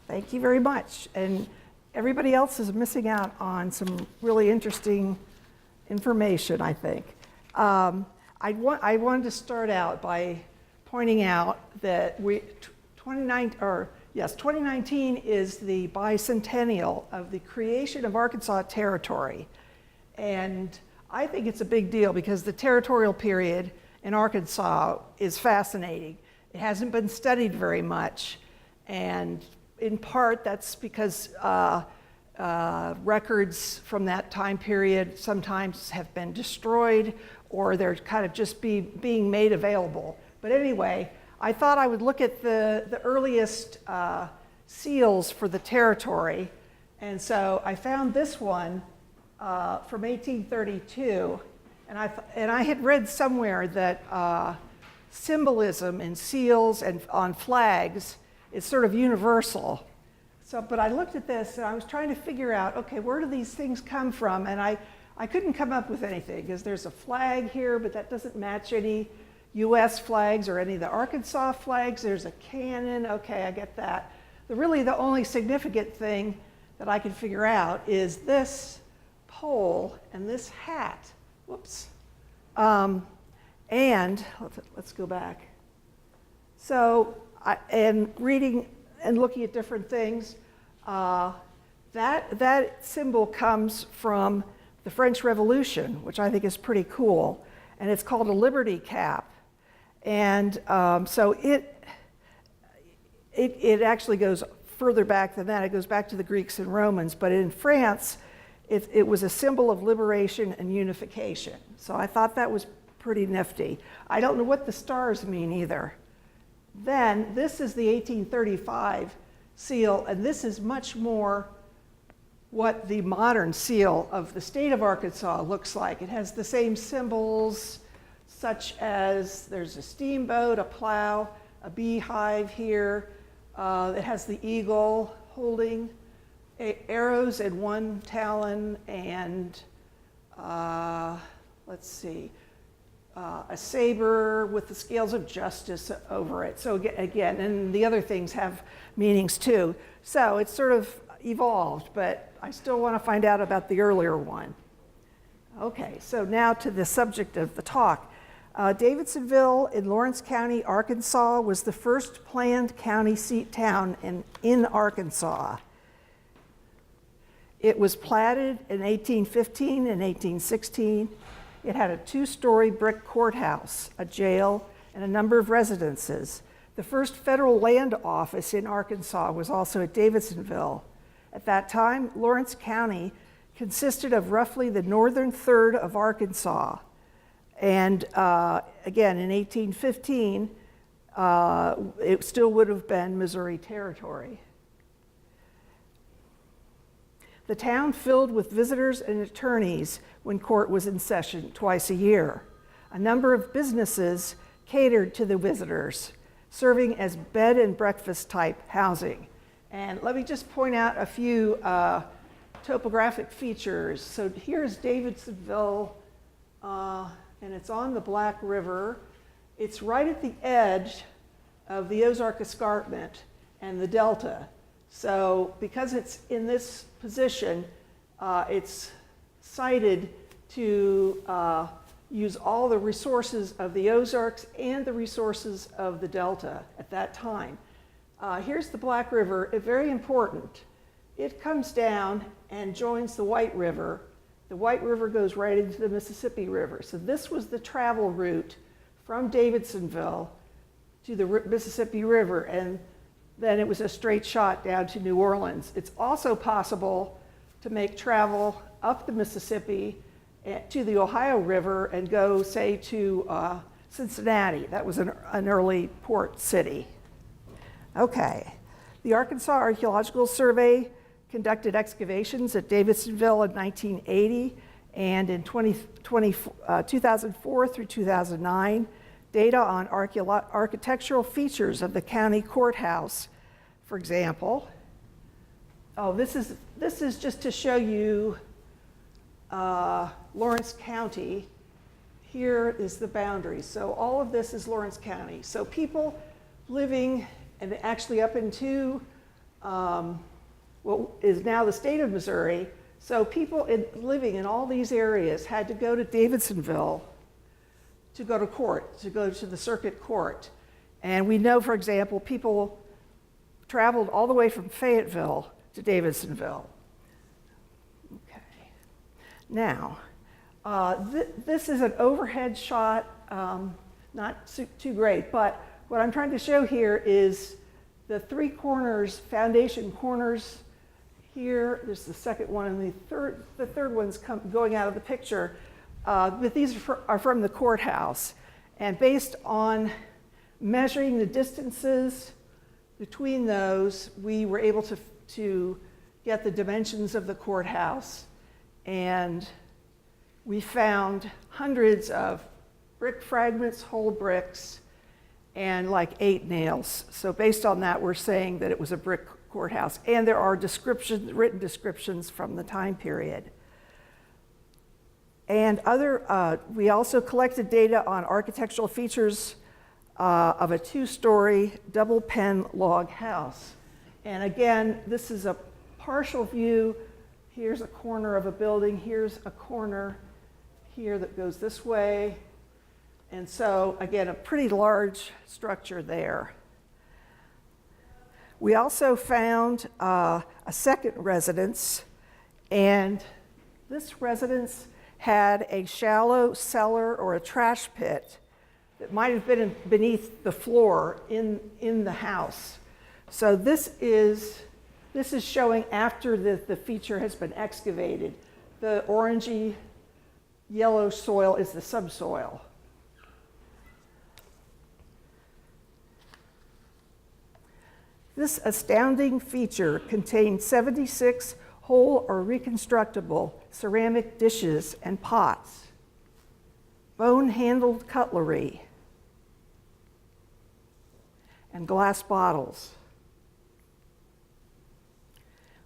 Thank you very much. And everybody else is missing out on some really interesting information, I think. I wanted to start out by pointing out that 2019 is the bicentennial of the creation of Arkansas Territory. And I think it's a big deal because the territorial period in Arkansas is fascinating. It hasn't been studied very much, and in part that's because records from that time period sometimes have been destroyed or they're kind of just being made available. But anyway, I thought I would look at the earliest seals for the territory, and so I found this one from 1832, and I had read somewhere that symbolism in seals and on flags is sort of universal. So, but I looked at this and I was trying to figure out, okay, where do these things come from? And I couldn't come up with anything because there's a flag here, but that doesn't match any US flags or any of the Arkansas flags. There's a cannon, okay, I get that. Really the only significant thing that I could figure out is this pole and this hat. Whoops. And let's go back. So, and reading and looking at different things, that symbol comes from the French Revolution, which I think is pretty cool, and it's called a liberty cap. And so it actually goes further back than that. It goes back to the Greeks and Romans, but in France, it was a symbol of liberation and unification. So I thought that was pretty nifty. I don't know what the stars mean either. Then this is the 1835 seal, and this is much more what the modern seal of the state of Arkansas looks like. It has the same symbols, such as there's a steamboat, a plow, a beehive here. It has the eagle holding arrows in one talon, and let's see, a saber with the scales of justice over it. So again, and the other things have meanings too. So it's sort of evolved, but I still want to find out about the earlier one. Okay, so now to the subject of the talk. Davidsonville in Lawrence County, Arkansas was the first planned county seat town in Arkansas. It was platted in 1815 and 1816. It had a 2-story brick courthouse, a jail, and a number of residences. The first federal land office in Arkansas was also at Davidsonville. At that time, Lawrence County consisted of roughly the northern third of Arkansas. And again, in 1815, it still would have been Missouri Territory. The town filled with visitors and attorneys when court was in session twice a year. A number of businesses catered to the visitors, serving as bed and breakfast type housing. And let me just point out a few topographic features. So here's Davidsonville, and it's on the Black River. It's right at the edge of the Ozark Escarpment and the Delta. So because it's in this position, it's cited to use all the resources of the Ozarks and the resources of the Delta at that time. Here's the Black River, very important. It comes down and joins the White River. The White River goes right into the Mississippi River. So this was the travel route from Davidsonville to the Mississippi River, and then it was a straight shot down to New Orleans. It's also possible to make travel up the Mississippi to the Ohio River and go, say, to Cincinnati. That was an early port city. Okay, the Arkansas Archaeological Survey conducted excavations at Davidsonville in 1980, and in 2004 through 2009, data on architectural features of the county courthouse, for example. Oh, this is just to show you Lawrence County. Here is the boundary. So all of this is Lawrence County. So people living and actually up into what is now the state of Missouri. So people living in all these areas had to go to Davidsonville to go to court, to go to the circuit court. And we know, for example, people traveled all the way from Fayetteville to Davidsonville. Okay. Now, this is an overhead shot, not too great, but what I'm trying to show here is the three corners, foundation corners here. There's the second one, and the third one's going out of the picture. But these are from the courthouse. And based on measuring the distances between those, we were able to get the dimensions of the courthouse. And we found hundreds of brick fragments, whole bricks, and like 8 nails. So based on that, we're saying that it was a brick courthouse. And there are written descriptions from the time period. And we also collected data on architectural features of a 2-story double pen log house. And again, this is a partial view. Here's a corner of a building. Here's a corner here that goes this way. And so, again, a pretty large structure there. We also found a second residence, and this residence had a shallow cellar or a trash pit that might have been beneath the floor in the house. So this is showing after the feature has been excavated. The orangey yellow soil is the subsoil. This astounding feature contained 76 whole or reconstructible ceramic dishes and pots, bone-handled cutlery, and glass bottles.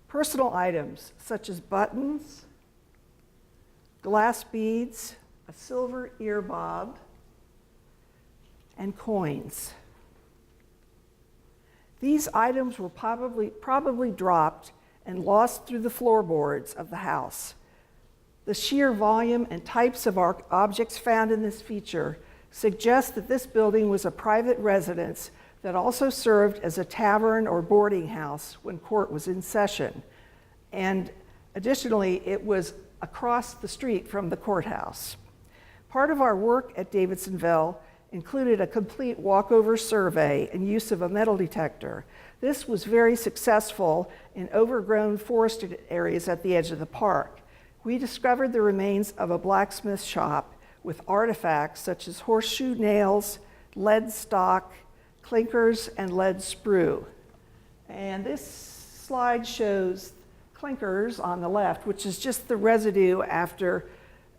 Personal items such as buttons, glass beads, a silver ear bob, and coins. These items were probably dropped and lost through the floorboards of the house. The sheer volume and types of objects found in this feature suggest that this building was a private residence that also served as a tavern or boarding house when court was in session. And additionally, it was across the street from the courthouse. Part of our work at Davidsonville included a complete walkover survey and use of a metal detector. This was very successful in overgrown forested areas at the edge of the park. We discovered the remains of a blacksmith shop with artifacts such as horseshoe nails, lead stock, clinkers, and lead sprue. And this slide shows clinkers on the left, which is just the residue after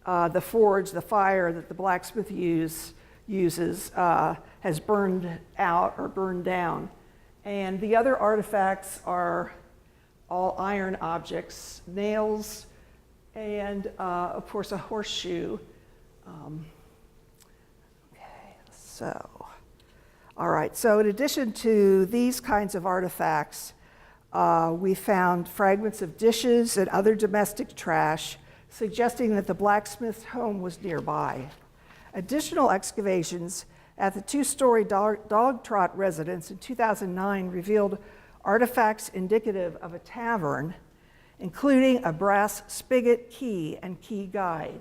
the forge, the fire that the blacksmith uses has burned out or burned down. And the other artifacts are all iron objects, nails, and of course a horseshoe. All right, so in addition to these kinds of artifacts, we found fragments of dishes and other domestic trash, suggesting that the blacksmith's home was nearby. Additional excavations at the 2-story dog trot residence in 2009 revealed artifacts indicative of a tavern, including a brass spigot key and key guide.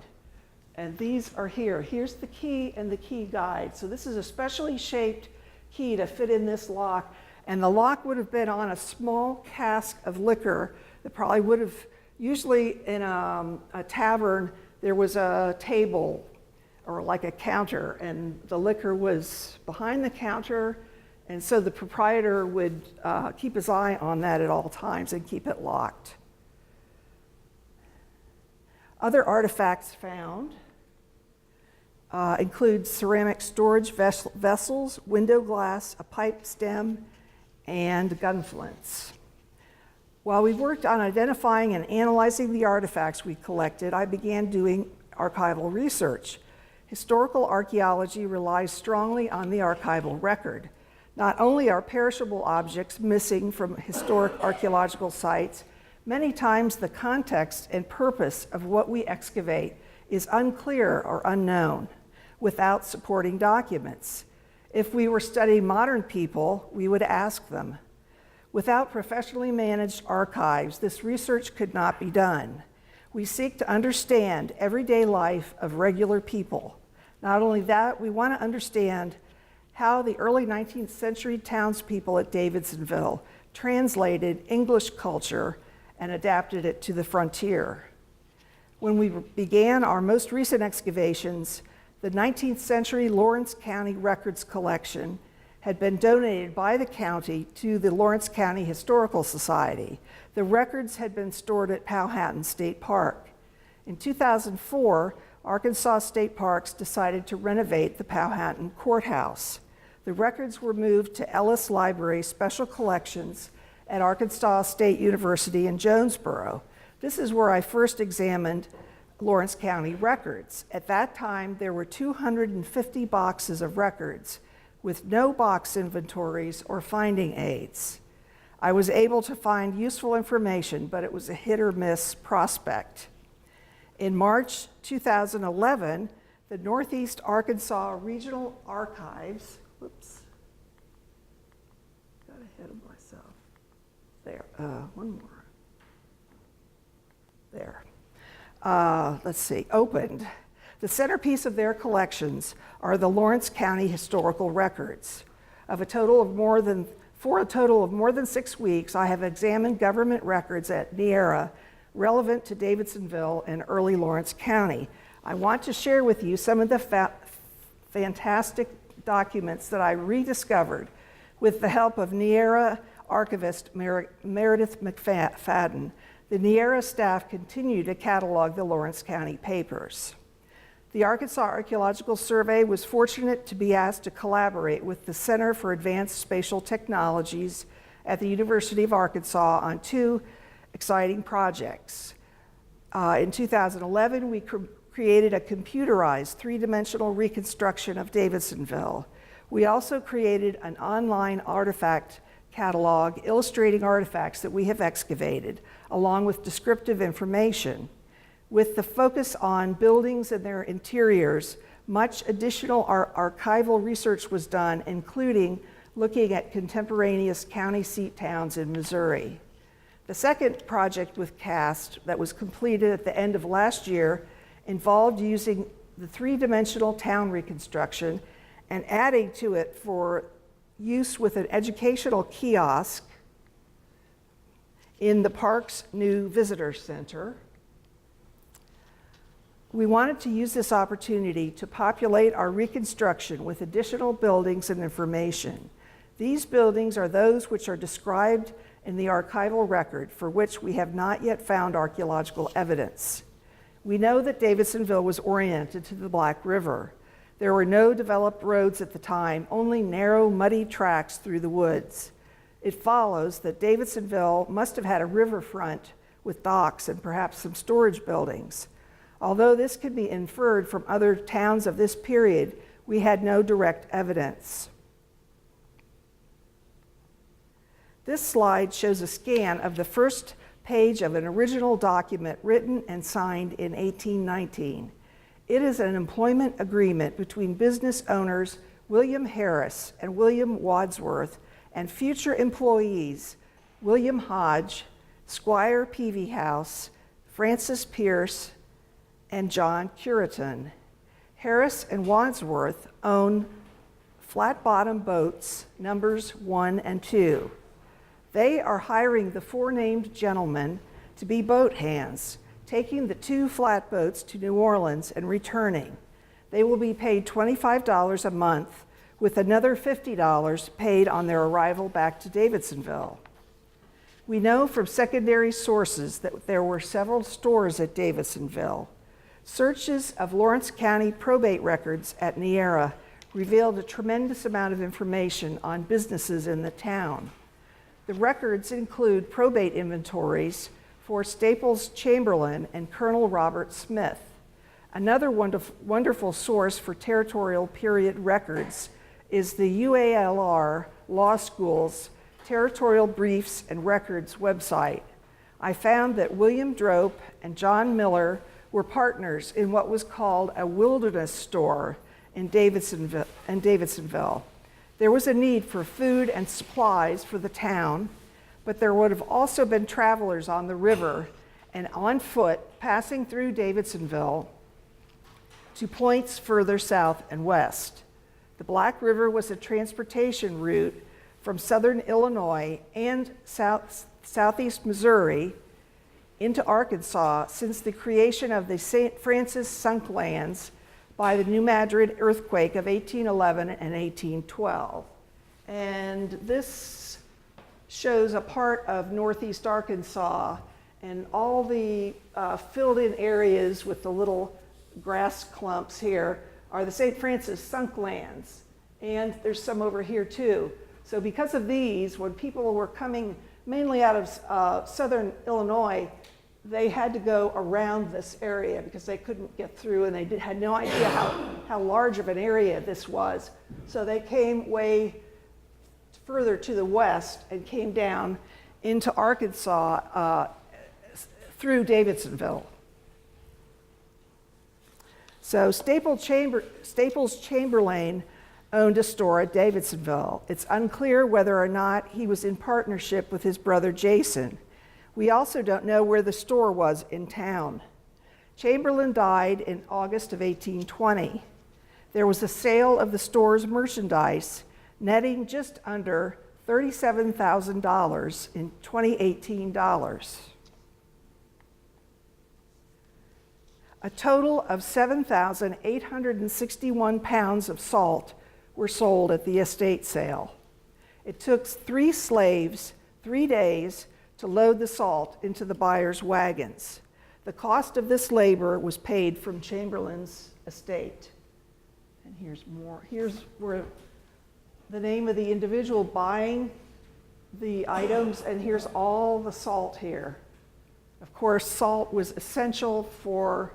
And these are here. Here's the key and the key guide. So this is a specially shaped key to fit in this lock. And the lock would have been on a small cask of liquor that probably would have, usually in a tavern, there was a table or like a counter, and the liquor was behind the counter, and so the proprietor would keep his eye on that at all times and keep it locked. Other artifacts found include ceramic storage vessels, window glass, a pipe stem, and gun flints. While we worked on identifying and analyzing the artifacts we collected, I began doing archival research. Historical archaeology relies strongly on the archival record. Not only are perishable objects missing from historic archaeological sites, many times the context and purpose of what we excavate is unclear or unknown without supporting documents. If we were studying modern people, we would ask them. Without professionally managed archives, this research could not be done. We seek to understand everyday life of regular people. Not only that, we want to understand how the early 19th century townspeople at Davidsonville translated English culture and adapted it to the frontier. When we began our most recent excavations, the 19th century Lawrence County Records collection had been donated by the county to the Lawrence County Historical Society. The records had been stored at Powhatan State Park. In 2004, Arkansas State Parks decided to renovate the Powhatan Courthouse. The records were moved to Ellis Library Special Collections at Arkansas State University in Jonesboro. This is where I first examined Lawrence County records. At that time, there were 250 boxes of records with no box inventories or finding aids. I was able to find useful information, but it was a hit or miss prospect. In March 2011, the Northeast Arkansas Regional Archives, whoops, got ahead of myself. There, one more. There. Let's see, opened. The centerpiece of their collections are the Lawrence County historical records. For a total of more than 6 weeks, I have examined government records at Niera relevant to Davidsonville and early Lawrence County. I want to share with you some of the fantastic documents that I rediscovered with the help of Niera archivist Meredith McFadden. The Niera staff continue to catalog the Lawrence County papers. The Arkansas Archaeological Survey was fortunate to be asked to collaborate with the Center for Advanced Spatial Technologies at the University of Arkansas on 2 exciting projects. In 2011, we created a computerized 3-dimensional reconstruction of Davidsonville. We also created an online artifact catalog illustrating artifacts that we have excavated, along with descriptive information. With the focus on buildings and their interiors, much additional archival research was done, including looking at contemporaneous county seat towns in Missouri. The second project with CAST that was completed at the end of last year involved using the 3-dimensional town reconstruction and adding to it for use with an educational kiosk in the park's new visitor center. We wanted to use this opportunity to populate our reconstruction with additional buildings and information. These buildings are those which are described in the archival record for which we have not yet found archaeological evidence. We know that Davidsonville was oriented to the Black River. There were no developed roads at the time, only narrow, muddy tracks through the woods. It follows that Davidsonville must have had a riverfront with docks and perhaps some storage buildings. Although this could be inferred from other towns of this period, we had no direct evidence. This slide shows a scan of the first page of an original document written and signed in 1819. It is an employment agreement between business owners William Harris and William Wadsworth and future employees William Hodge, Squire Peavyhouse, Francis Pierce, and John Curitan. Harris and Wadsworth own flat-bottom boats, numbers 1 and 2. They are hiring the 4 named gentlemen to be boat hands, taking the 2 flatboats to New Orleans and returning. They will be paid $25 a month, with another $50 paid on their arrival back to Davidsonville. We know from secondary sources that there were several stores at Davidsonville. Searches of Lawrence County probate records at Niera revealed a tremendous amount of information on businesses in the town. The records include probate inventories for Staples Chamberlain and Colonel Robert Smith. Another wonderful source for territorial period records is the UALR Law School's Territorial Briefs and Records website. I found that William Drope and John Miller were partners in what was called a wilderness store in Davidsonville. There was a need for food and supplies for the town, but there would have also been travelers on the river and on foot passing through Davidsonville to points further south and west. The Black River was a transportation route from southern Illinois and southeast Missouri into Arkansas since the creation of the St. Francis Sunk Lands by the New Madrid earthquake of 1811 and 1812. And this shows a part of northeast Arkansas, and all the filled in areas with the little grass clumps here are the St. Francis Sunk Lands. And there's some over here too. So because of these, when people were coming mainly out of southern Illinois, they had to go around this area because they couldn't get through, and they had no idea how large of an area this was. So they came way further to the west and came down into Arkansas through Davidsonville. So Staples Chamberlain owned a store at Davidsonville. It's unclear whether or not he was in partnership with his brother Jason. We also don't know where the store was in town. Chamberlain died in August of 1820. There was a sale of the store's merchandise, netting just under $37,000 in 2018 dollars. A total of 7,861 pounds of salt were sold at the estate sale. It took 3 slaves 3 days to load the salt into the buyers' wagons. The cost of this labor was paid from Chamberlain's estate. And here's more. Here's where the name of the individual buying the items, and here's all the salt here. Of course, salt was essential for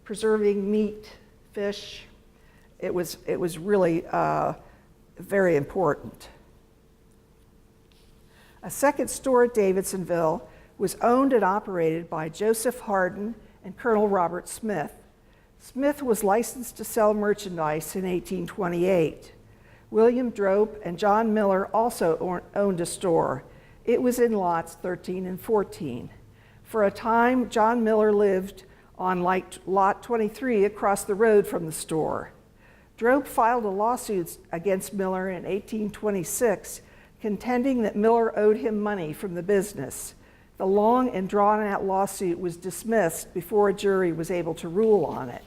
preserving meat, fish. It was really very important. A second store at Davidsonville was owned and operated by Joseph Hardin and Colonel Robert Smith. Smith was licensed to sell merchandise in 1828. William Drope and John Miller also owned a store. It was in lots 13 and 14. For a time, John Miller lived on lot 23 across the road from the store. Drope filed a lawsuit against Miller in 1826, contending that Miller owed him money from the business. The long and drawn-out lawsuit was dismissed before a jury was able to rule on it.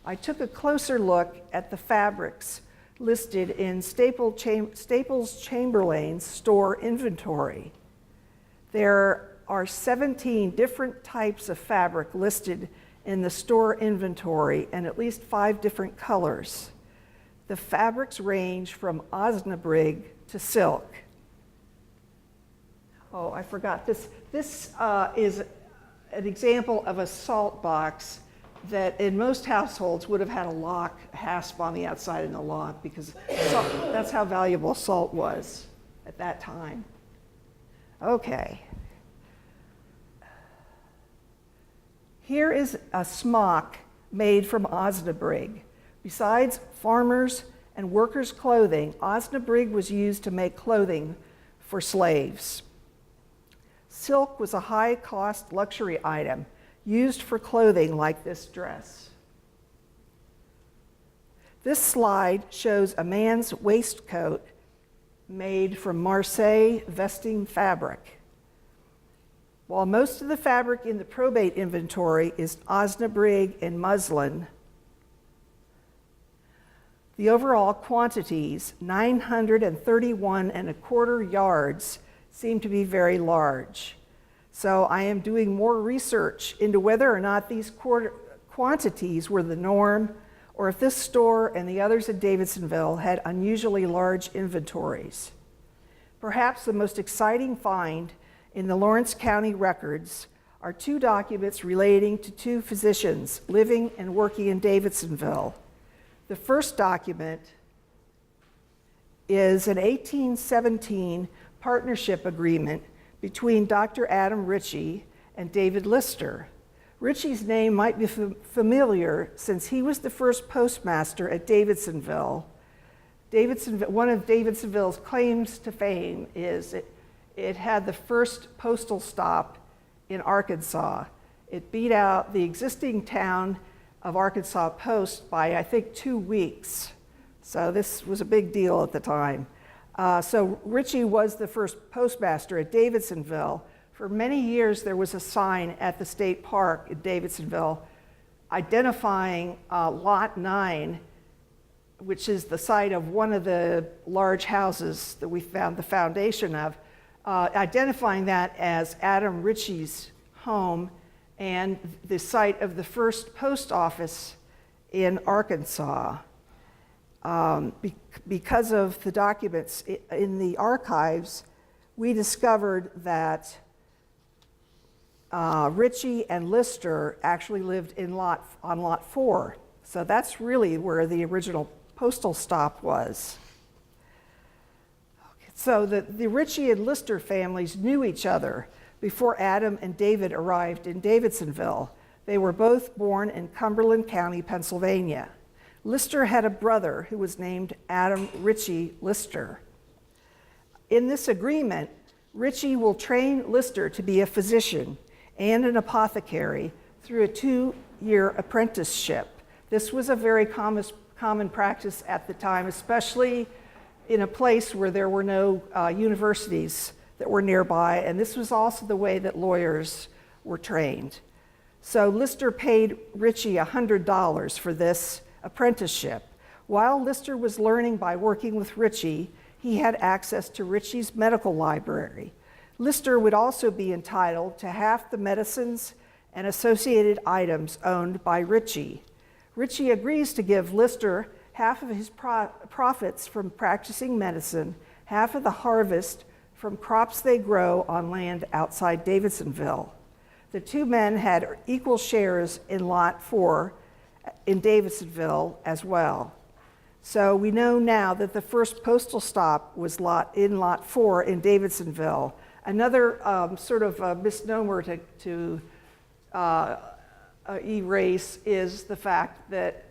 I took a closer look at the fabrics listed in Staples Chamberlain's store inventory. There are 17 different types of fabric listed in the store inventory, and at least 5 different colors. The fabrics range from osnabrig to silk. Oh, I forgot. This is an example of a salt box that in most households would have had a hasp on the outside and a lock, because that's how valuable salt was at that time. Okay. Here is a smock made from osnabrig. Besides farmers' and workers' clothing, osnabrig was used to make clothing for slaves. Silk was a high-cost luxury item used for clothing like this dress. This slide shows a man's waistcoat made from Marseille vesting fabric. While most of the fabric in the probate inventory is osnabrig and muslin, the overall quantities, 931¼ yards, seem to be very large. So I am doing more research into whether or not these quantities were the norm, or if this store and the others in Davidsonville had unusually large inventories. Perhaps the most exciting find in the Lawrence County records are 2 documents relating to 2 physicians living and working in Davidsonville. The first document is an 1817 partnership agreement between Dr. Adam Ritchie and David Lister. Ritchie's name might be familiar since he was the first postmaster at Davidsonville. One of Davidsonville's claims to fame is it had the first postal stop in Arkansas. It beat out the existing town of Arkansas Post by, I think, 2 weeks. So this was a big deal at the time. So Ritchie was the first postmaster at Davidsonville. For many years, there was a sign at the state park in Davidsonville identifying Lot 9, which is the site of one of the large houses that we found the foundation of, identifying that as Adam Ritchie's home and the site of the first post office in Arkansas. Because of the documents in the archives, we discovered that Ritchie and Lister actually lived on lot 4. So that's really where the original postal stop was. Okay, so the Ritchie and Lister families knew each other before Adam and David arrived in Davidsonville. They were both born in Cumberland County, Pennsylvania. Lister had a brother who was named Adam Ritchie Lister. In this agreement, Ritchie will train Lister to be a physician and an apothecary through a 2-year apprenticeship. This was a very common practice at the time, especially in a place where there were no universities that were nearby, and this was also the way that lawyers were trained. So Lister paid Ritchie $100 for this apprenticeship. While Lister was learning by working with Ritchie, he had access to Ritchie's medical library. Lister would also be entitled to half the medicines and associated items owned by Ritchie. Ritchie agrees to give Lister half of his profits from practicing medicine, half of the harvest from crops they grow on land outside Davidsonville. The two men had equal shares in Lot 4 in Davidsonville as well. So we know now that the first postal stop was in Lot 4 in Davidsonville. Another sort of a misnomer to erase is the fact that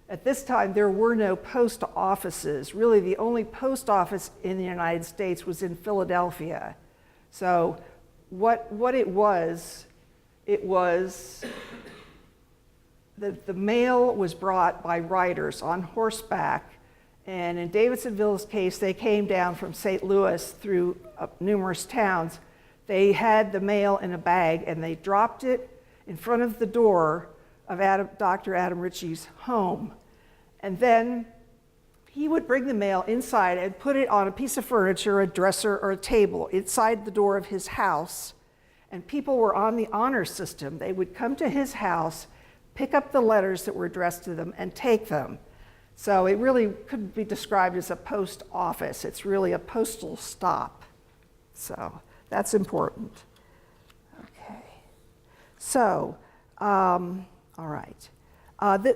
at this time there were no post offices. Really, the only post office in the United States was in Philadelphia. So what it was the mail was brought by riders on horseback, and in Davidsonville's case, they came down from St. Louis through numerous towns. They had the mail in a bag, and they dropped it in front of the door of Dr. Adam Ritchie's home. And then he would bring the mail inside and put it on a piece of furniture, a dresser, or a table inside the door of his house. And people were on the honor system. They would come to his house, pick up the letters that were addressed to them, and take them. So it really couldn't be described as a post office. It's really a postal stop. So that's important. Okay. So, all right.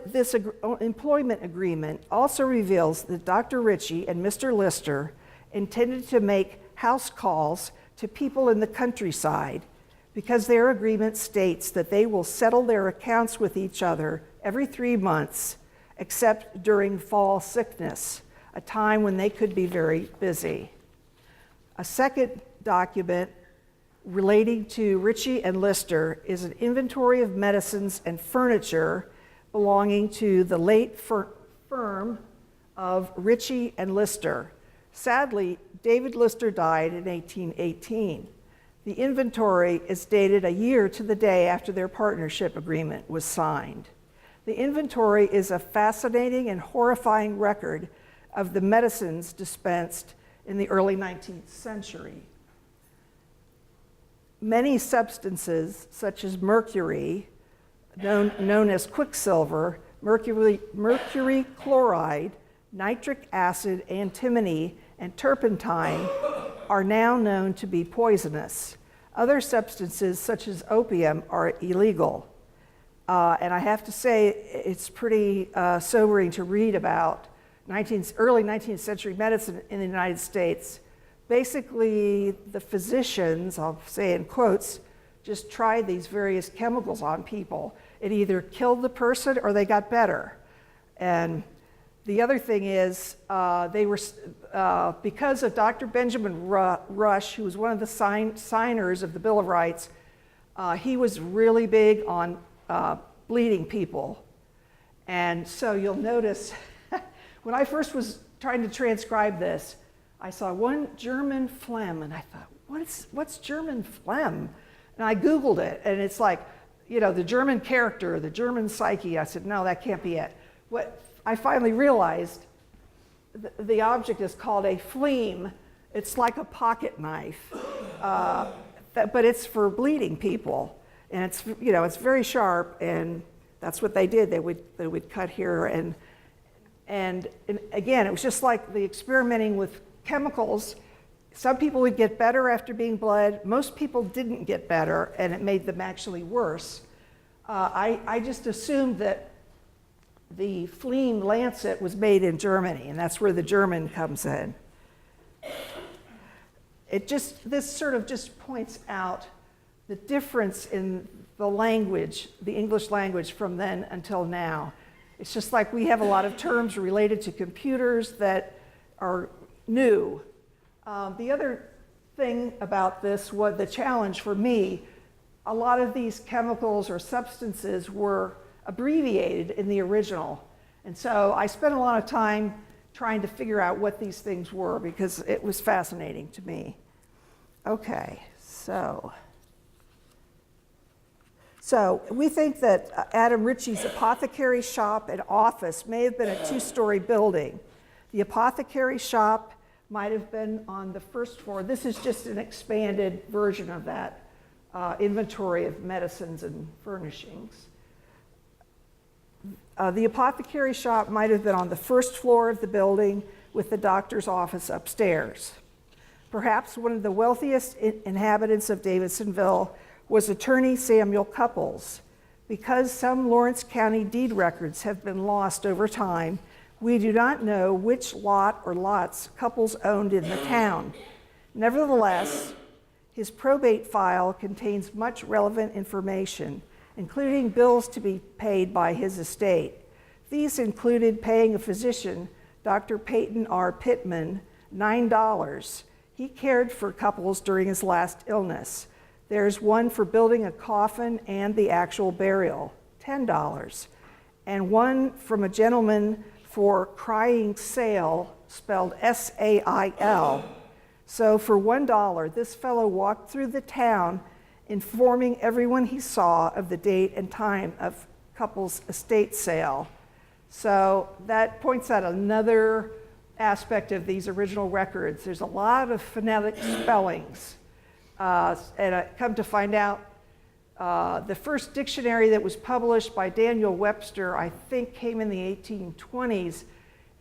This employment agreement also reveals that Dr. Ritchie and Mr. Lister intended to make house calls to people in the countryside because their agreement states that they will settle their accounts with each other every 3 months, except during fall sickness, a time when they could be very busy. A second document relating to Ritchie and Lister is an inventory of medicines and furniture belonging to the late firm of Ritchie and Lister. Sadly, David Lister died in 1818. The inventory is dated a year to the day after their partnership agreement was signed. The inventory is a fascinating and horrifying record of the medicines dispensed in the early 19th century. Many substances, such as mercury, known as quicksilver, mercury chloride, nitric acid, antimony, and turpentine, are now known to be poisonous. Other substances, such as opium, are illegal. And I have to say, it's pretty sobering to read about early 19th century medicine in the United States. Basically, the physicians, I'll say in quotes, just tried these various chemicals on people. It either killed the person or they got better. And the other thing is, because of Dr. Benjamin Rush, who was one of the signers of the Bill of Rights, he was really big on bleeding people. And so you'll notice, when I first was trying to transcribe this, I saw one German phlegm, and I thought, what's German phlegm? And I Googled it, and it's like, the German character, the German psyche. I said, no, that can't be it. What I finally realized, the object is called a phlegm. It's like a pocket knife, but it's for bleeding people. And it's very sharp, and that's what they did. They would cut here, and again, it was just like the experimenting with chemicals. Some people would get better after being bled. Most people didn't get better, and it made them actually worse. I just assumed that the phlegm lancet was made in Germany, and that's where the German comes in. This sort of just points out the difference in the language, the English language, from then until now. It's just like we have a lot of terms related to computers that are new. The other thing about this was the challenge for me. A lot of these chemicals or substances were abbreviated in the original. And so I spent a lot of time trying to figure out what these things were because it was fascinating to me. Okay, so we think that Adam Ritchie's apothecary shop and office may have been a two-story building. The apothecary shop might have been on the first floor. This is just an expanded version of that inventory of medicines and furnishings. The apothecary shop might have been on the first floor of the building with the doctor's office upstairs. Perhaps one of the wealthiest inhabitants of Davidsonville was attorney Samuel Couples. Because some Lawrence County deed records have been lost over time, we do not know which lot or lots Couples owned in the town. Nevertheless, his probate file contains much relevant information, including bills to be paid by his estate. These included paying a physician, Dr. Peyton R. Pittman, $9. He cared for Couples during his last illness. There's one for building a coffin and the actual burial, $10. And one from a gentleman for crying sale, spelled S-A-I-L. So for $1, this fellow walked through the town informing everyone he saw of the date and time of Couples' estate sale. So that points out another aspect of these original records. There's a lot of phonetic spellings. And I come to find out, the first dictionary that was published by Daniel Webster, I think, came in the 1820s,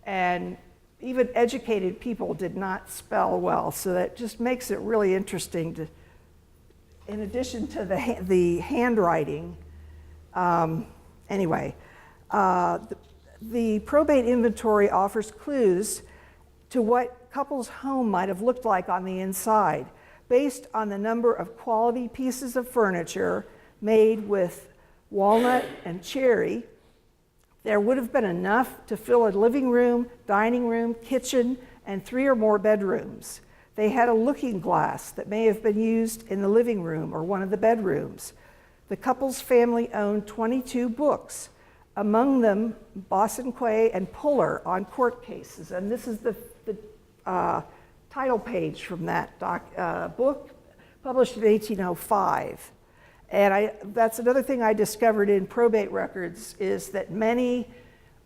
and even educated people did not spell well. So that just makes it really interesting to, in addition to the handwriting. Anyway, the probate inventory offers clues to what Couples' home might have looked like on the inside, based on the number of quality pieces of furniture made with walnut and cherry. There would have been enough to fill a living room, dining room, kitchen, and 3 or more bedrooms. They had a looking glass that may have been used in the living room or one of the bedrooms. The Couples family owned 22 books, among them Bosanquet and Puller on court cases. And this is the title page from that book, published in 1805. And that's another thing I discovered in probate records, is that many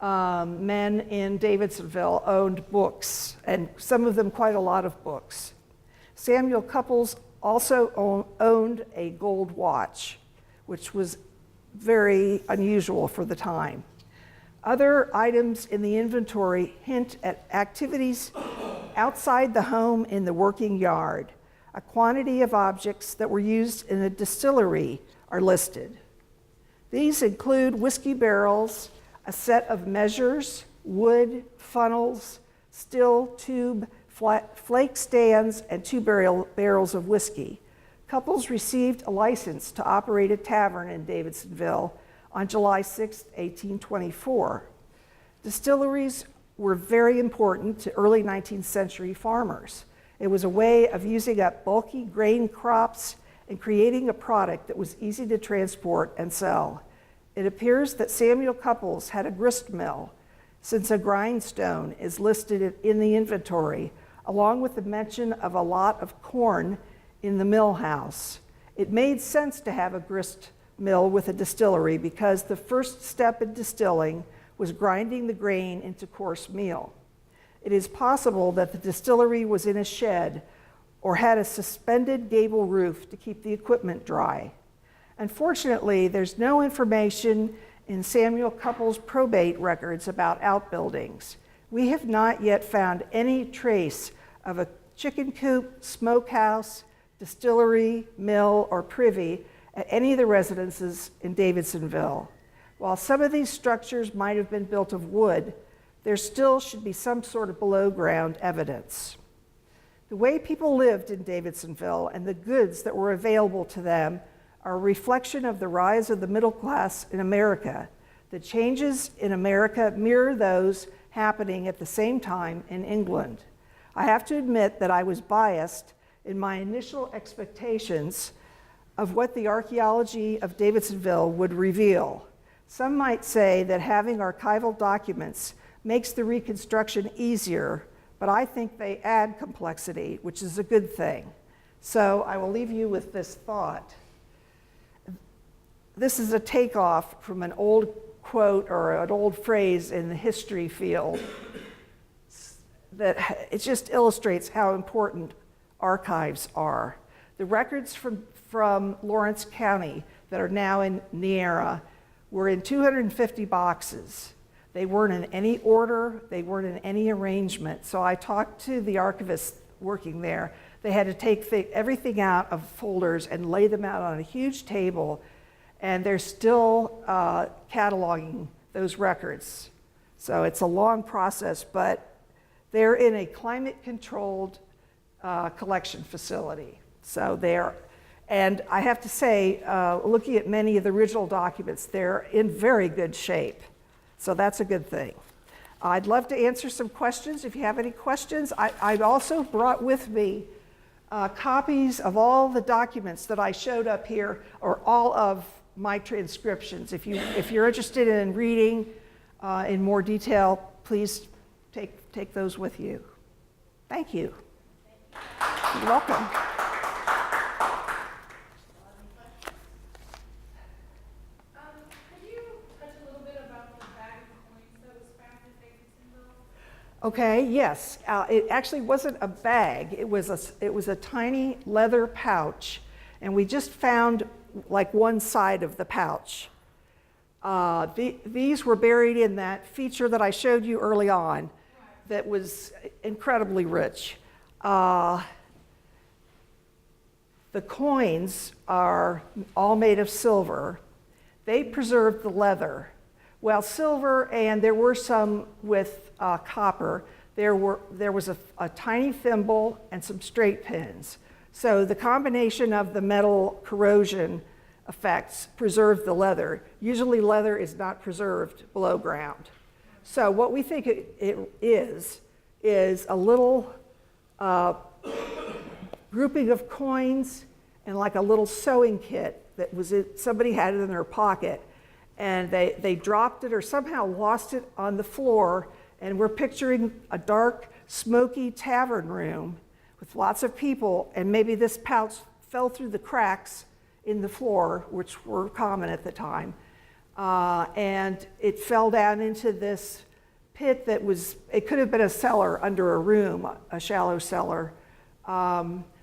men in Davidsonville owned books, and some of them quite a lot of books. Samuel Couples also owned a gold watch, which was very unusual for the time. Other items in the inventory hint at activities outside the home in the working yard. A quantity of objects that were used in a distillery are listed. These include whiskey barrels, a set of measures, wood, funnels, still, tube, flake stands, and 2 barrels of whiskey. Couples received a license to operate a tavern in Davidsonville on July 6, 1824. Distilleries were very important to early 19th century farmers. It was a way of using up bulky grain crops and creating a product that was easy to transport and sell. It appears that Samuel Couples had a grist mill, since a grindstone is listed in the inventory, along with the mention of a lot of corn in the mill house. It made sense to have a grist mill with a distillery because the first step in distilling was grinding the grain into coarse meal. It is possible that the distillery was in a shed or had a suspended gable roof to keep the equipment dry. Unfortunately, there's no information in Samuel Couples' probate records about outbuildings. We have not yet found any trace of a chicken coop, smokehouse, distillery, mill, or privy at any of the residences in Davidsonville. While some of these structures might have been built of wood, there still should be some sort of below-ground evidence. The way people lived in Davidsonville and the goods that were available to them are a reflection of the rise of the middle class in America. The changes in America mirror those happening at the same time in England. I have to admit that I was biased in my initial expectations of what the archaeology of Davidsonville would reveal. Some might say that having archival documents makes the reconstruction easier, but I think they add complexity, which is a good thing. So I will leave you with this thought. This is a takeoff from an old quote or an old phrase in the history field that it just illustrates how important archives are. The records from Lawrence County that are now in Niagara were in 250 boxes. They weren't in any order, they weren't in any arrangement. So I talked to the archivist working there. They had to take everything out of folders and lay them out on a huge table, and they're still cataloging those records. So it's a long process, but they're in a climate-controlled collection facility. So and I have to say, looking at many of the original documents, they're in very good shape. So that's a good thing. I'd love to answer some questions if you have any questions. I've also brought with me copies of all the documents that I showed up here, or all of my transcriptions. If you're interested in reading in more detail, please take those with you. Thank you. You're welcome. Okay, yes. It actually wasn't a bag. It was a tiny leather pouch, and we just found like one side of the pouch. These were buried in that feature that I showed you early on that was incredibly rich. The coins are all made of silver. They preserved the leather. Well, silver, and there were some with copper. There was a tiny thimble and some straight pins. So the combination of the metal corrosion effects preserved the leather. Usually leather is not preserved below ground. So what we think it is a little grouping of coins and like a little sewing kit that somebody had it in their pocket, and they dropped it or somehow lost it on the floor, and we're picturing a dark, smoky tavern room with lots of people, and maybe this pouch fell through the cracks in the floor, which were common at the time, and it fell down into this pit that it could have been a cellar under a room, a shallow cellar.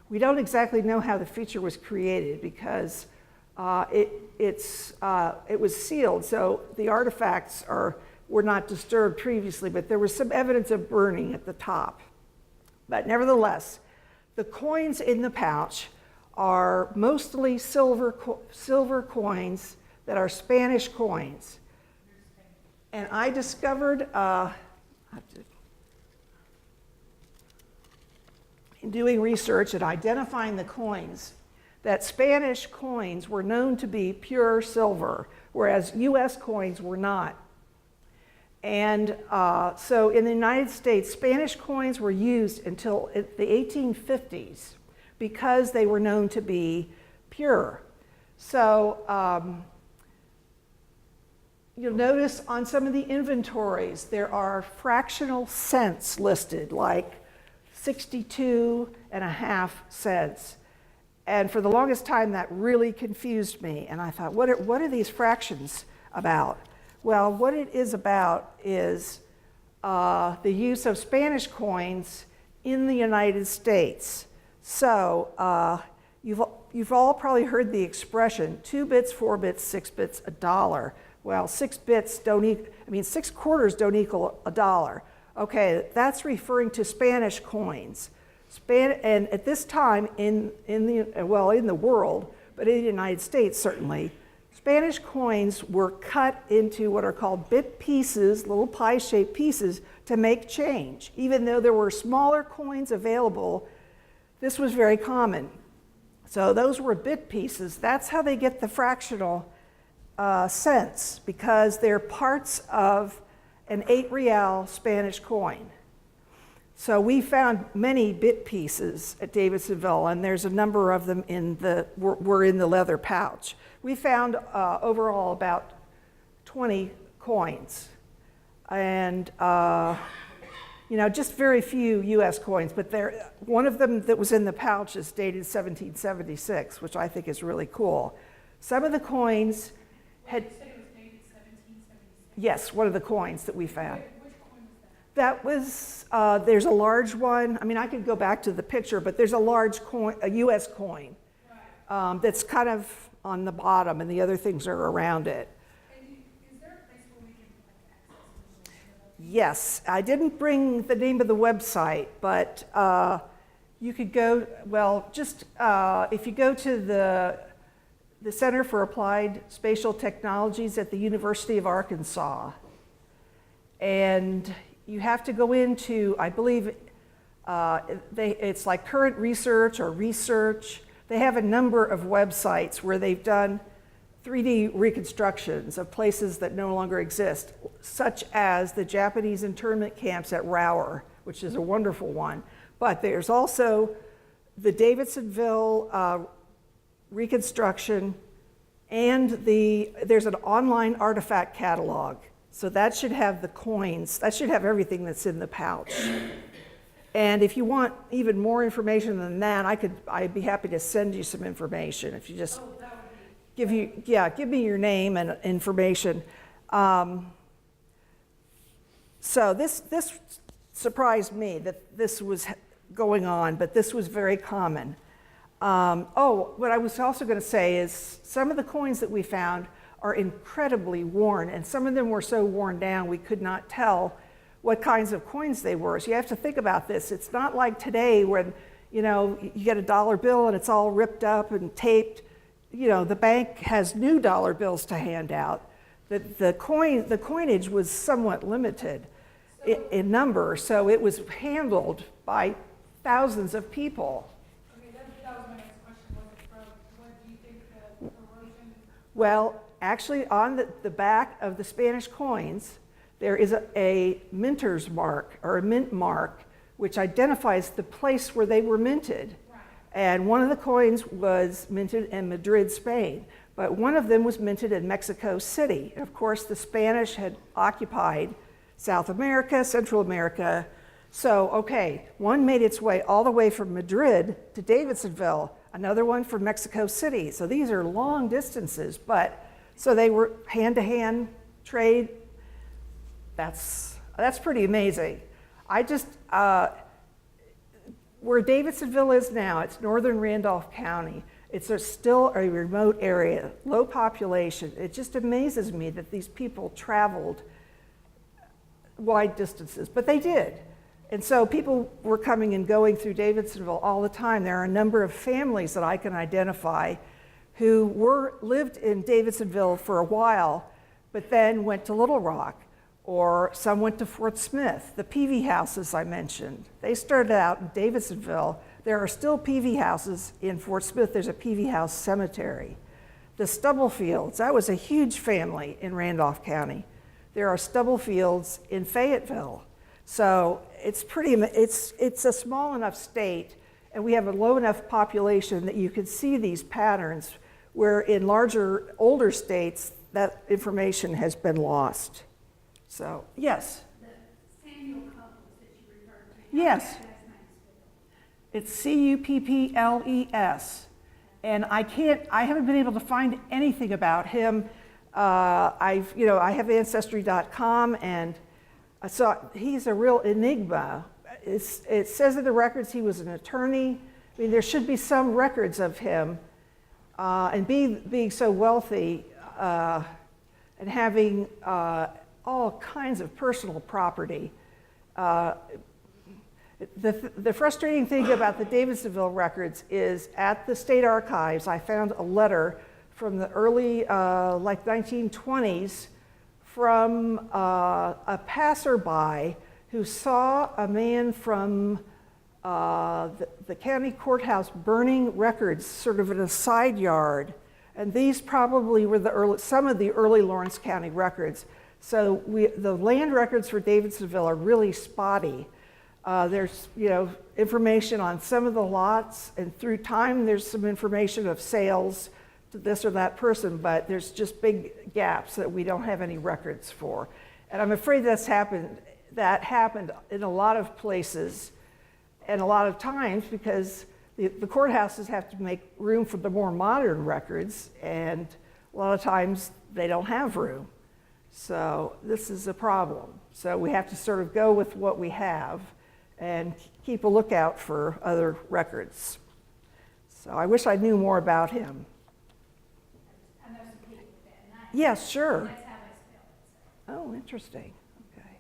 We don't exactly know how the feature was created because it was sealed, so the artifacts were not disturbed previously, but there was some evidence of burning at the top. But nevertheless, the coins in the pouch are mostly silver coins that are Spanish coins. And I discovered in doing research and identifying the coins, that Spanish coins were known to be pure silver, whereas US coins were not. And so in the United States, Spanish coins were used until the 1850s because they were known to be pure. So you'll notice on some of the inventories, there are fractional cents listed, like 62.5 cents. And for the longest time, that really confused me. And I thought, what are these fractions about? Well, what it is about is the use of Spanish coins in the United States. So you've all probably heard the expression 2 bits, 4 bits, 6 bits, $1. Well, 6 bits don't equal, 6 quarters don't equal $1. Okay, that's referring to Spanish coins. And at this time in the world, but in the United States certainly, Spanish coins were cut into what are called bit pieces, little pie-shaped pieces, to make change. Even though there were smaller coins available, this was very common. So those were bit pieces. That's how they get the fractional cents, because they're parts of an 8 real Spanish coin. So we found many bit pieces at Davidsonville, and there's a number of them were in the leather pouch. We found overall about 20 coins, and just very few U.S. coins. But one of them that was in the pouch is dated 1776, which I think is really cool. Some of the coins had. You said it was dated 1776? Yes, one of the coins that we found. Which coin was that? That was, there's a large one. I could go back to the picture, but there's a large coin, a U.S. coin, right, that's kind of on the bottom, and the other things are around it. And is there a place where we can access it? Yes, I didn't bring the name of the website, but you could go, if you go to the Center for Applied Spatial Technologies at the University of Arkansas, and you have to go into, I believe, it's like current research or research. They have a number of websites where they've done 3D reconstructions of places that no longer exist, such as the Japanese internment camps at Rower, which is a wonderful one. But there's also the Davidsonville reconstruction, and there's an online artifact catalog. So that should have the coins, that should have everything that's in the pouch. And if you want even more information than that, I'd be happy to send you some information if you just give me your name and information. So this surprised me that this was going on, but this was very common. What I was also going to say is some of the coins that we found are incredibly worn, and some of them were so worn down we could not tell what kinds of coins they were. So you have to think about this. It's not like today when, you get a dollar bill and it's all ripped up and taped. The bank has new dollar bills to hand out. The coinage was somewhat limited in number, so it was handled by thousands of people. Okay, that was my next question. What do you think the erosion? Well, actually, on the back of the Spanish coins, there is a minter's mark, or a mint mark, which identifies the place where they were minted. Right. And one of the coins was minted in Madrid, Spain, but one of them was minted in Mexico City. And of course, the Spanish had occupied South America, Central America. So, one made its way all the way from Madrid to Davidsonville, another one from Mexico City. So these are long distances, so they were hand-to-hand trade. That's pretty amazing. Where Davidsonville is now, it's northern Randolph County. It's still a remote area, low population. It just amazes me that these people traveled wide distances, but they did. And so people were coming and going through Davidsonville all the time. There are a number of families that I can identify who lived in Davidsonville for a while, but then went to Little Rock, or some went to Fort Smith. The Peavy houses I mentioned, they started out in Davidsonville. There are still Peavy houses in Fort Smith. There's a Peavy House cemetery. The Stubblefields, that was a huge family in Randolph County. There are Stubblefields in Fayetteville. So it's a small enough state, and we have a low enough population that you can see these patterns, where in larger, older states, that information has been lost. So, yes? The Samuel Couples that you referred to. Yes. It's Cupples. And I haven't been able to find anything about him. I have Ancestry.com, and I saw he's a real enigma. It says in the records he was an attorney. I mean, there should be some records of him. And being so wealthy and having all kinds of personal property. The frustrating thing about the Davidsonville records is at the state archives, I found a letter from the early, 1920s from a passerby who saw a man from the county courthouse burning records sort of in a side yard. And these probably were some of the early Lawrence County records. So the land records for Davidsonville are really spotty. There's information on some of the lots, and through time there's some information of sales to this or that person, but there's just big gaps that we don't have any records for. And I'm afraid that happened in a lot of places and a lot of times because the courthouses have to make room for the more modern records, and a lot of times they don't have room. So this is a problem. So we have to sort of go with what we have and keep a lookout for other records. So I wish I knew more about him. I know some people that, and Yes, sure. that's how they spell it. Oh, interesting. Okay.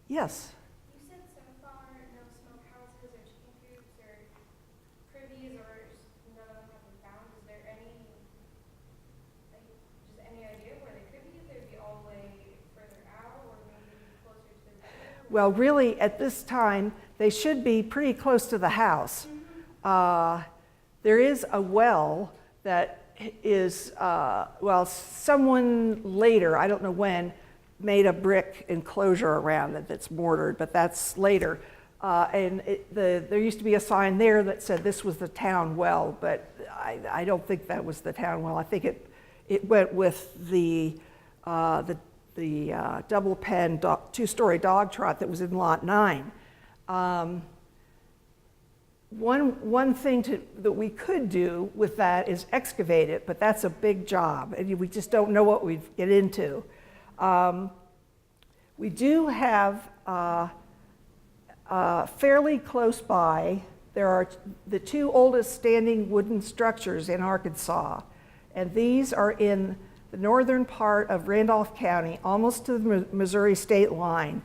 Yes. You said so far no smokehouses or chicken coops or privies or none of them have been found. Is there any, just any idea where they could be? If they'd be all the way further out or maybe closer to the river? Well, really, at this time, they should be pretty close to the house. There is a well that is, someone later, I don't know when, made a brick enclosure around it that's mortared, but that's later. There used to be a sign there that said this was the town well, but I don't think that was the town well. I think it went with the double pen two-story dog trot that was in lot 9. One thing that we could do with that is excavate it, but that's a big job, and we just don't know what we'd get into. We do have fairly close by, there are the 2 oldest standing wooden structures in Arkansas, and these are in the northern part of Randolph County, almost to the Missouri state line.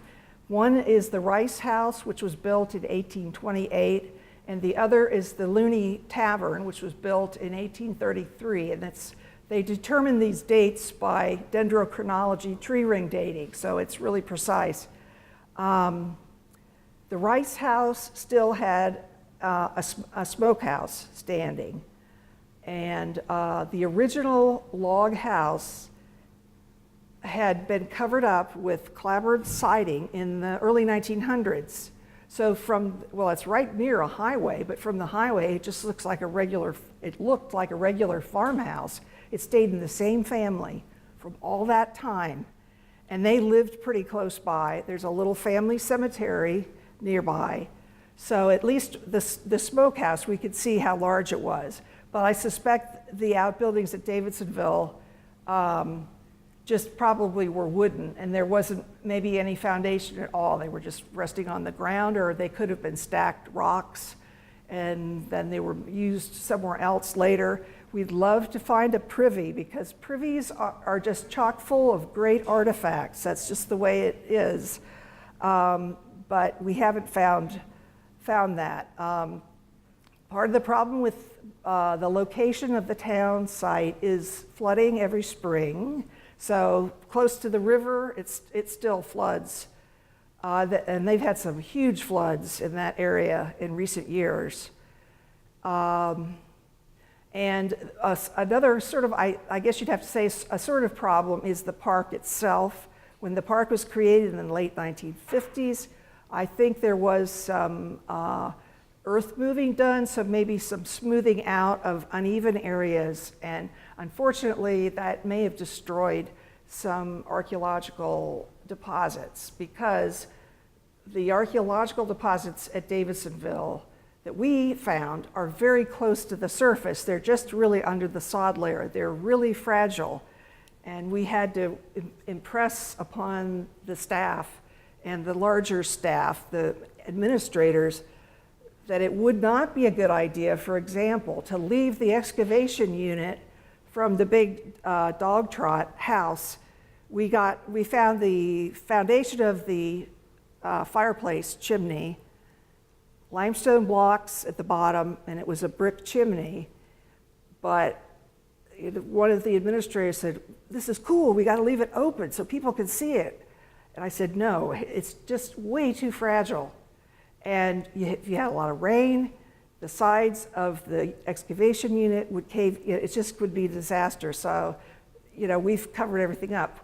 One is the Rice House, which was built in 1828, and the other is the Looney Tavern, which was built in 1833, and they determine these dates by dendrochronology tree ring dating, so it's really precise. The Rice House still had a smokehouse standing, and the original log house had been covered up with clapboard siding in the early 1900s. So it's right near a highway, but from the highway, it looked like a regular farmhouse. It stayed in the same family from all that time, and they lived pretty close by. There's a little family cemetery nearby, so at least the smokehouse, we could see how large it was. But I suspect the outbuildings at Davidsonville just probably were wooden, and there wasn't maybe any foundation at all. They were just resting on the ground, or they could have been stacked rocks, and then they were used somewhere else later. We'd love to find a privy, because privies are just chock full of great artifacts. That's just the way it is. But we haven't found that. Part of the problem with the location of the town site is flooding every spring. So close to the river, it still floods. And they've had some huge floods in that area in recent years. And another sort of, I guess you'd have to say, a sort of problem is the park itself. When the park was created in the late 1950s, I think there was some earth moving done, so maybe some smoothing out of uneven areas. And unfortunately, that may have destroyed some archaeological deposits, because the archaeological deposits at Davidsonville that we found are very close to the surface. They're just really under the sod layer. They're really fragile. And we had to impress upon the staff and the larger staff, the administrators, that it would not be a good idea, for example, to leave the excavation unit from the big dog trot house. We found the foundation of the fireplace chimney, limestone blocks at the bottom, and it was a brick chimney. But one of the administrators said, "This is cool, we got to leave it open so people can see it." And I said, "No, it's just way too fragile. And if you had a lot of rain, the sides of the excavation unit would cave, it just would be a disaster." So, we've covered everything up.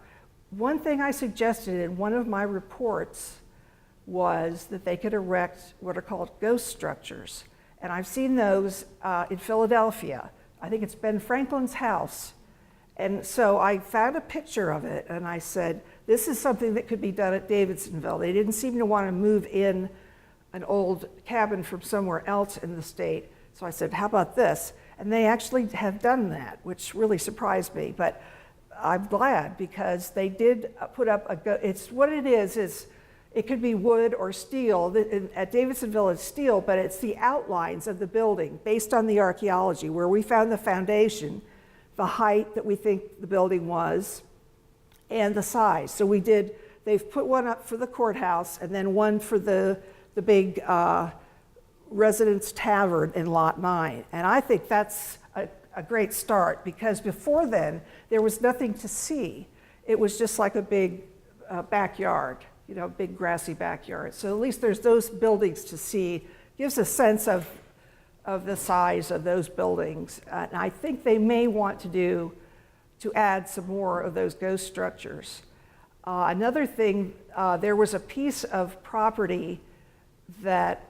One thing I suggested in one of my reports was that they could erect what are called ghost structures. And I've seen those in Philadelphia. I think it's Ben Franklin's house. And so I found a picture of it, and I said, this is something that could be done at Davidsonville. They didn't seem to want to move in an old cabin from somewhere else in the state. So I said, how about this? And they actually have done that, which really surprised me. But I'm glad, because they did put up it's what it is it could be wood or steel. At Davidsonville it's steel, but it's the outlines of the building based on the archaeology, where we found the foundation, the height that we think the building was, and the size. So they've put one up for the courthouse and then one for the big residence tavern in Lot 9. And I think that's a great start, because before then, there was nothing to see. It was just like a big backyard, big grassy backyard. So at least there's those buildings to see. Gives a sense of the size of those buildings. And I think they may want to add some more of those ghost structures. Another thing, there was a piece of property that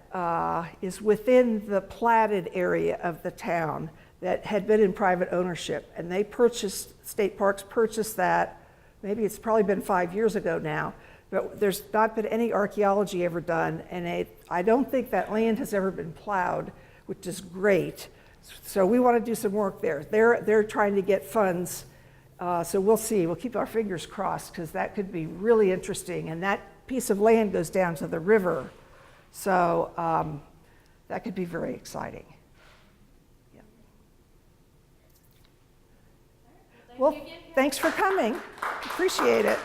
is within the platted area of the town that had been in private ownership, and State Parks purchased that. Maybe it's probably been 5 years ago now, but there's not been any archaeology ever done, and I don't think that land has ever been plowed, which is great. So we want to do some work there. They're trying to get funds, so we'll see. We'll keep our fingers crossed, because that could be really interesting, and that piece of land goes down to the river. So that could be very exciting. Yeah. Well, thanks for coming. Appreciate it.